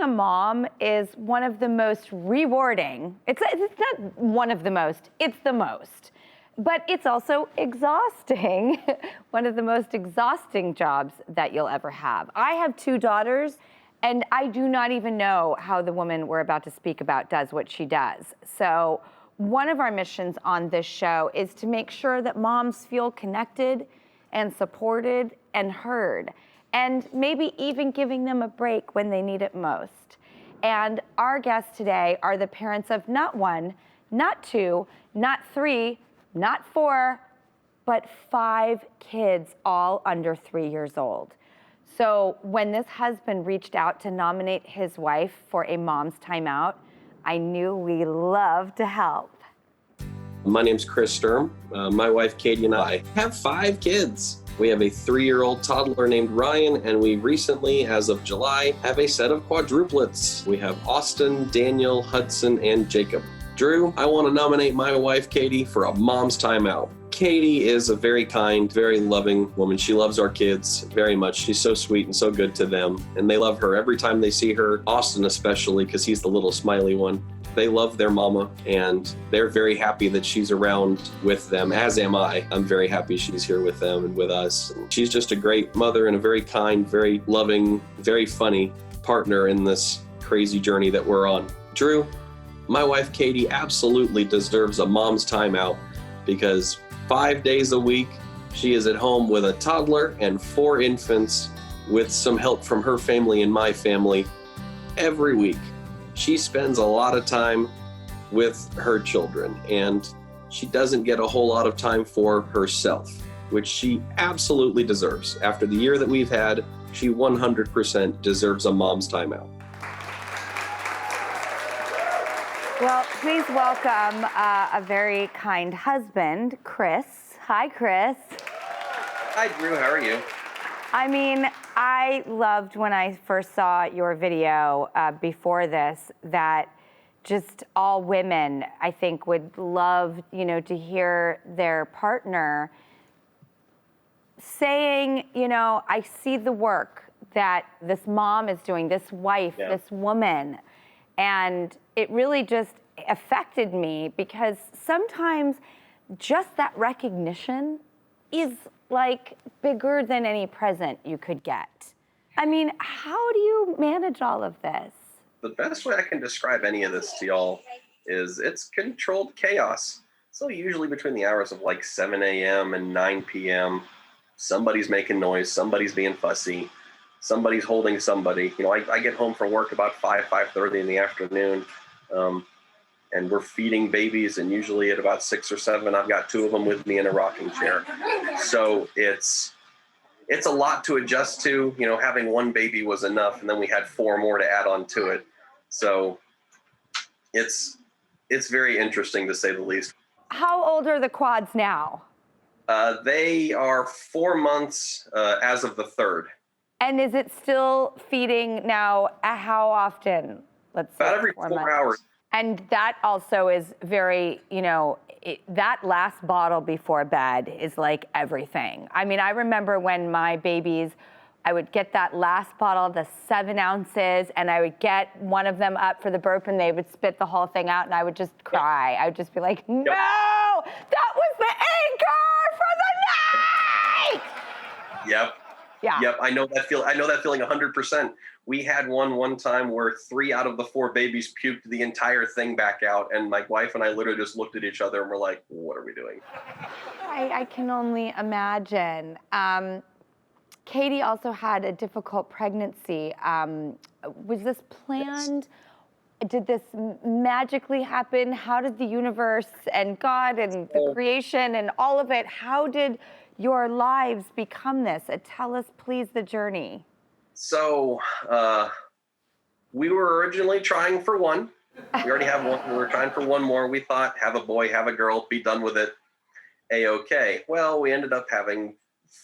a mom is one of the most rewarding. It's not one of the most, it's the most. But it's also exhausting. One of the most exhausting jobs that you'll ever have. I have 2 daughters, and I do not even know how the woman we're about to speak about does what she does. So one of our missions on this show is to make sure that moms feel connected and supported and heard, and maybe even giving them a break when they need it most. And our guests today are the parents of not 1, not 2, not 3, not 4, but 5 kids, all under 3 years old. So when this husband reached out to nominate his wife for a mom's timeout, I knew we loved to help. My name's Chris Sturm. My wife Katie and I have 5 kids. We have a 3-year-old toddler named Ryan, and we recently, as of July, have a set of quadruplets. We have Austin, Daniel, Hudson, and Jacob. Drew, I want to nominate my wife, Katie, for a mom's timeout. Katie is a very kind, very loving woman. She loves our kids very much. She's so sweet and so good to them, and they love her every time they see her. Austin especially, because he's the little smiley one. They love their mama, and they're very happy that she's around with them, as am I. I'm very happy she's here with them and with us. She's just a great mother and a very kind, very loving, very funny partner in this crazy journey that we're on. Drew, my wife Katie absolutely deserves a mom's timeout because 5 days a week she is at home with a toddler and 4 infants with some help from her family and my family every week. She spends a lot of time with her children, and she doesn't get a whole lot of time for herself, which she absolutely deserves. After the year that we've had, she 100% deserves a mom's timeout. Well, please welcome a very kind husband, Chris. Hi, Chris. Hi, Drew. How are you? I mean, I loved when I first saw your video before this that just all women, I think, would love, to hear their partner saying, I see the work that this mom is doing, this wife, this woman. And it really just affected me because sometimes just that recognition is like bigger than any present you could get. I mean, how do you manage all of this? The best way I can describe any of this to y'all is it's controlled chaos. So usually between the hours of like 7 a.m. and 9 p.m., somebody's making noise, somebody's being fussy, somebody's holding somebody. I get home from work about 5:30 in the afternoon, and we're feeding babies, and usually at about 6 or 7, I've got 2 of them with me in a rocking chair. So it's a lot to adjust to. Having 1 baby was enough, and then we had 4 more to add on to it. So it's very interesting to say the least. How old are the quads now? They are 4 months as of the 3rd. And is it still feeding now? How often? Let's say about every 4 hours. And that also is very, that last bottle before bed is like everything. I mean, I remember when my babies, I would get that last bottle, the 7 ounces, and I would get one of them up for the burp, and they would spit the whole thing out, and I would just cry. I would just be like, no, that was the anchor for the night. Yep. Yeah. Yep. I know that feeling 100%. We had one time where 3 out of the 4 babies puked the entire thing back out. And my wife and I literally just looked at each other and were like, what are we doing? I can only imagine. Katie also had a difficult pregnancy. Was this planned? Yes. Did this magically happen? How did the universe and God and the creation and all of it, how did your lives become this? Tell us, please, the journey. So we were originally trying for 1. We already have 1. We were trying for 1 more. We thought, have a boy, have a girl, be done with it. A-okay. Well, we ended up having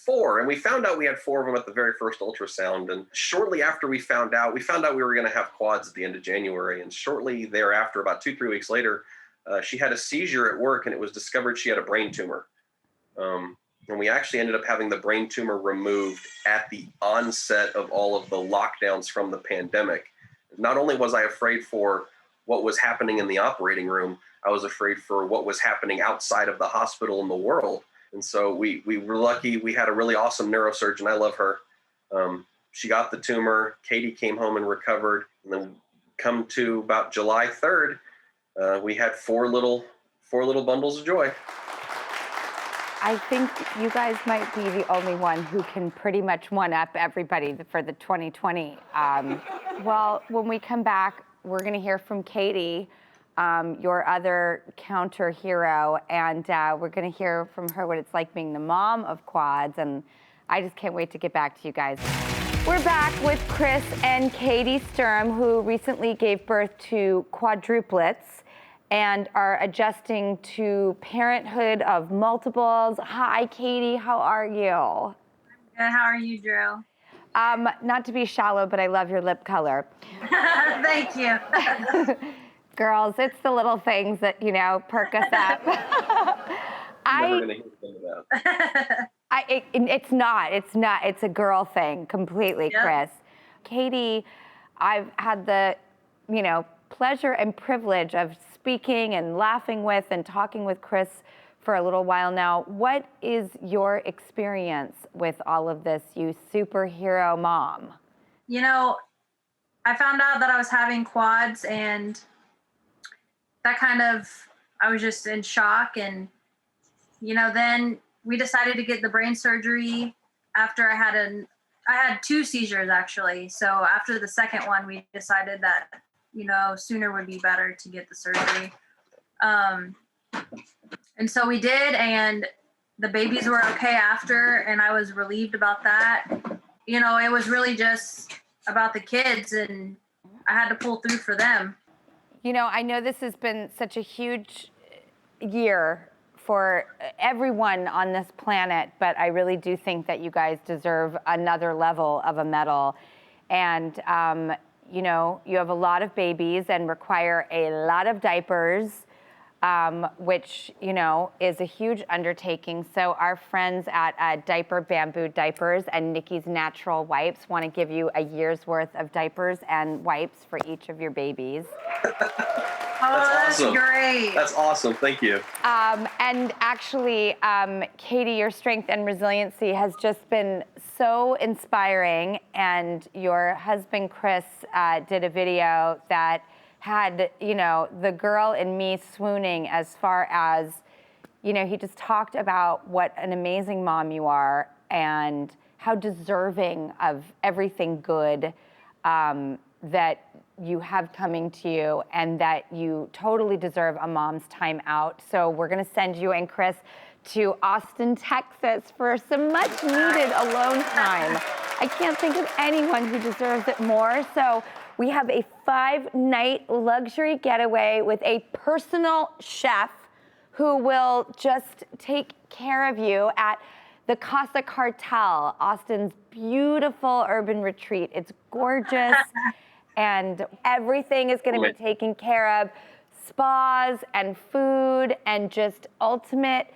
4, and we found out we had 4 of them at the very first ultrasound. And shortly after we found out we were going to have quads at the end of January. And shortly thereafter, about 2-3 weeks later, she had a seizure at work, and it was discovered she had a brain tumor. And we actually ended up having the brain tumor removed at the onset of all of the lockdowns from the pandemic. Not only was I afraid for what was happening in the operating room, I was afraid for what was happening outside of the hospital in the world. And so we were lucky. We had a really awesome neurosurgeon. I love her. She got the tumor. Katie came home and recovered. And then come to about July 3rd, we had four little bundles of joy. I think you guys might be the only one who can pretty much one-up everybody for the 2020. Well, when we come back, we're going to hear from Katie, your other counter hero, and we're going to hear from her what it's like being the mom of quads, and I just can't wait to get back to you guys. We're back with Chris and Katie Sturm, who recently gave birth to quadruplets and are adjusting to parenthood of multiples. Hi, Katie, how are you? Good, how are you, Drew? Not to be shallow, but I love your lip color. Thank you. Girls, it's the little things that, perk us up. Never gonna hear about. It's a girl thing completely, Yep. Chris. Katie, I've had the, pleasure and privilege of speaking and laughing with and talking with Chris for a little while now. What is your experience with all of this, you superhero mom? I found out that I was having quads, and I was just in shock. And, then we decided to get the brain surgery after I had two seizures, actually. So after the second one, we decided that, sooner would be better to get the surgery. And so we did, and the babies were okay after, and I was relieved about that. It was really just about the kids, and I had to pull through for them. I know this has been such a huge year for everyone on this planet, but I really do think that you guys deserve another level of a medal. And, you have a lot of babies and require a lot of diapers, which, is a huge undertaking. So our friends at Diaper Bamboo Diapers and Nikki's Natural Wipes want to give you a year's worth of diapers and wipes for each of your babies. That's awesome. Great. That's awesome. Thank you. And actually, Katie, your strength and resiliency has just been so inspiring. And your husband, Chris, did a video that had, the girl in me swooning as far as, he just talked about what an amazing mom you are and how deserving of everything good that you have coming to you, and that you totally deserve a mom's time out. So we're gonna send you and Chris to Austin, Texas for some much needed alone time. I can't think of anyone who deserves it more. So we have a 5-night luxury getaway with a personal chef who will just take care of you at the Casa Cartel, Austin's beautiful urban retreat. It's gorgeous. And everything is going to be taken care of. Spas and food and just ultimate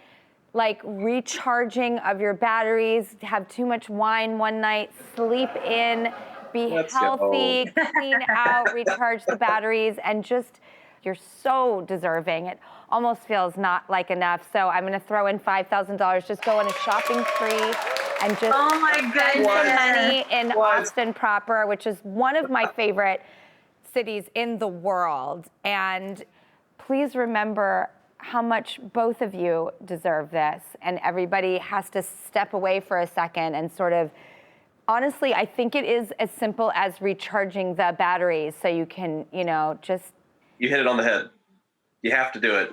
recharging of your batteries. Have too much wine one night, sleep in, be healthy, clean out, recharge the batteries, and just, you're so deserving. It almost feels not like enough. So I'm going to throw in $5,000. Just go on a shopping spree and just spend some money in Austin proper, which is one of my favorite cities in the world. And please remember how much both of you deserve this. And everybody has to step away for a second and sort of, honestly, I think it is as simple as recharging the batteries so you can, just. You hit it on the head. You have to do it.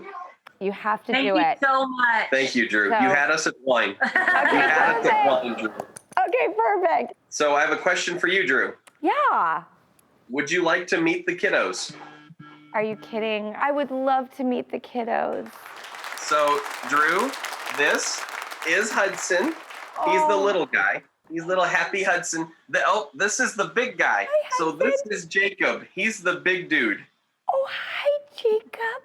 You have to do it. Thank you so much. Thank you, Drew. So, you had us at wine. Okay, perfect. Drew. Okay, perfect. So I have a question for you, Drew. Yeah. Would you like to meet the kiddos? Are you kidding? I would love to meet the kiddos. So, Drew, this is Hudson. He's the little guy. He's little happy Hudson. This is the big guy. Hi, so Hudson. this is Jacob. He's the big dude. Oh, hi, Jacob.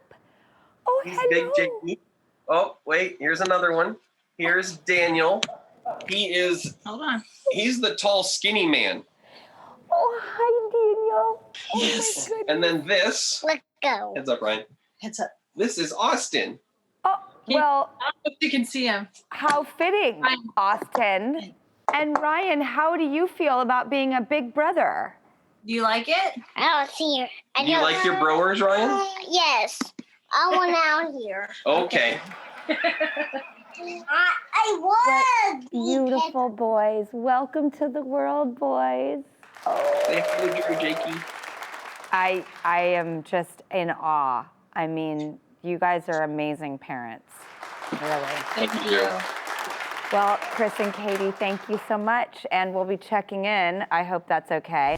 Oh, He's hello. big Jacob. Oh, wait, here's another one. Here's Daniel. He's the tall, skinny man. Oh, hi, Daniel. Yes. And then this, Let's go. heads up, Ryan. Heads up. This is Austin. Oh, well, I hope you can see him. how fitting, Ryan. Austin. And Ryan, how do you feel about being a big brother? Do you like it? I don't see her. I Do you don't- like your brewers, Ryan? Yes. I want out here. Okay. I was. Beautiful boys. Welcome to the world, boys. Say hi to Drew, Jakey. I am just in awe. I mean, you guys are amazing parents. Really. Thank Thank you. you. Well, Chris and Katie, thank you so much. And we'll be checking in. I hope that's okay.